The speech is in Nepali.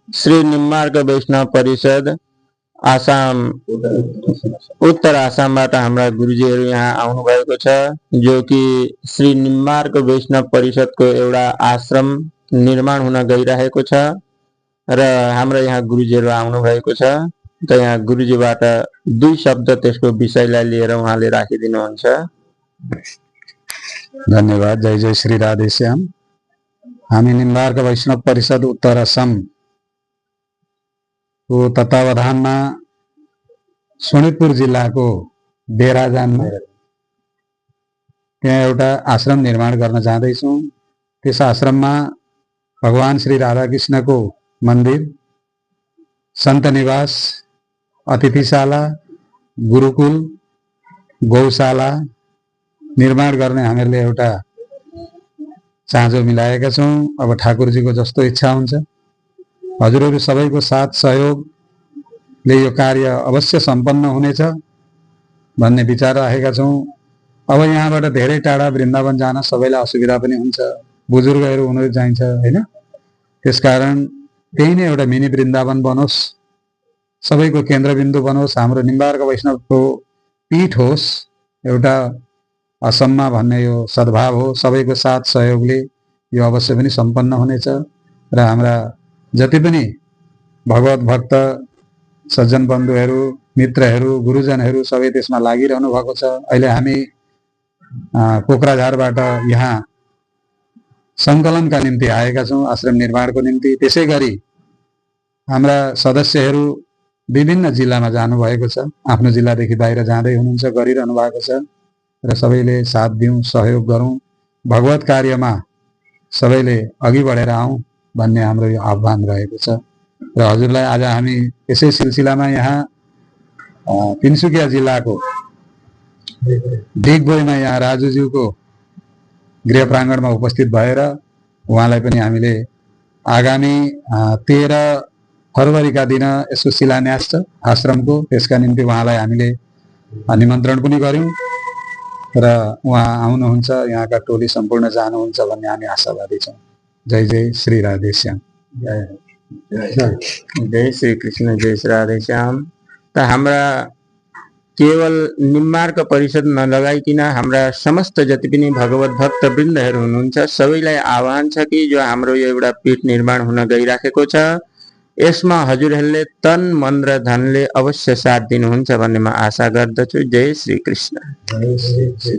श्री निम्बार्क वैष्णव परिषद आसाम उत्तर आसामबाट हाम्रा गुरुजीहरू यहाँ आउनु भएको छ, जो कि श्री निम्बार्क वैष्णव परिषदको एउटा आश्रम निर्माण हुन गइरहेको छ र हाम्रा यहाँ गुरुजीहरू आउनु भएको छ। त यहाँ गुरुजीबाट दुई शब्द त्यसको विषयलाई लिएर उहाँले राखिदिनुहुन्छ। धन्यवाद। जय जय श्री राधेश्याम। हामी निम्बार्क वैष्णव परिषद उत्तर असम को तत्वावधानमा सोनितपुर जिल्लाको बेराजानमा त्यहाँ एउटा आश्रम निर्माण गर्न जाँदैछौँ। त्यस आश्रममा भगवान श्री राधाकृष्णको मन्दिर, सन्त निवास, अतिथिशाला, गुरुकुल, गौशाला निर्माण गर्ने हामीहरूले एउटा चाँजो मिलाएका छौँ। अब ठाकुरजीको जस्तो इच्छा हुन्छ हजुरहरू सबैको साथ सहयोगले यो कार्य अवश्य सम्पन्न हुनेछ भन्ने विचार राखेका छौँ। अब यहाँबाट धेरै टाढा वृन्दावन जान सबैलाई असुविधा पनि हुन्छ, बुजुर्गहरू हुनु चाहिन्छ हैन। त्यसकारण त्यही नै एउटा मिनी वृन्दावन बनोस्, सबैको केन्द्रबिन्दु बनोस्, हाम्रो निम्बार्क वैष्णवको पीठ होस् एउटा असममा भन्ने यो सद्भाव हो। सबैको साथ सहयोगले यो अवश्य पनि सम्पन्न हुनेछ र हाम्रा जति पनि भगवत भक्त सज्जन बन्धुहरू, मित्रहरू, गुरुजनहरू सबै त्यसमा लागिरहनु भएको छ। अहिले हामी कोक्राझारबाट यहाँ सङ्कलनका निम्ति आएका छौँ, आश्रम निर्माणको निम्ति। त्यसै गरी हाम्रा सदस्यहरू विभिन्न जिल्लामा जानुभएको छ, आफ्नो जिल्लादेखि बाहिर जाँदै हुनुहुन्छ, गरिरहनु भएको छ र सबैले साथ दिउँ, सहयोग गरौँ, भगवत कार्यमा सबैले अघि बढेर आउँ भन्ने हाम्रो यो आह्वान रहेको छ। र हजुरलाई आज हामी यसै सिलसिलामा यहाँ तिनसुकिया जिल्लाको डिगबोईमा यहाँ राजुज्यूको गृह प्राङ्गणमा उपस्थित भएर उहाँलाई पनि हामीले आगामी 13 फरवरीका दिन यसको शिलान्यास छ आश्रमको, त्यसका निम्ति उहाँलाई हामीले निमन्त्रण पनि गर्यौँ र उहाँ आउनुहुन्छ, यहाँका टोली सम्पूर्ण जानुहुन्छ भन्ने हामी आशावादी छौँ। जय जय श्री राधेश्याम। जय श्री कृष्ण, जय श्री राधेश्याम। त हाम्रा केवल निम्बार्क परिषद नलगाइकन हाम्रा समस्त जति पनि भगवत भक्त वृन्दहरू हुनुहुन्छ सबैलाई आह्वान छ कि जो हाम्रो यो एउटा पीठ निर्माण हुन गइराखेको छ यसमा हजुरहरूले तन मन र धनले अवश्य साथ दिनुहुन्छ भन्ने म आशा गर्दछु। जय श्री कृष्ण।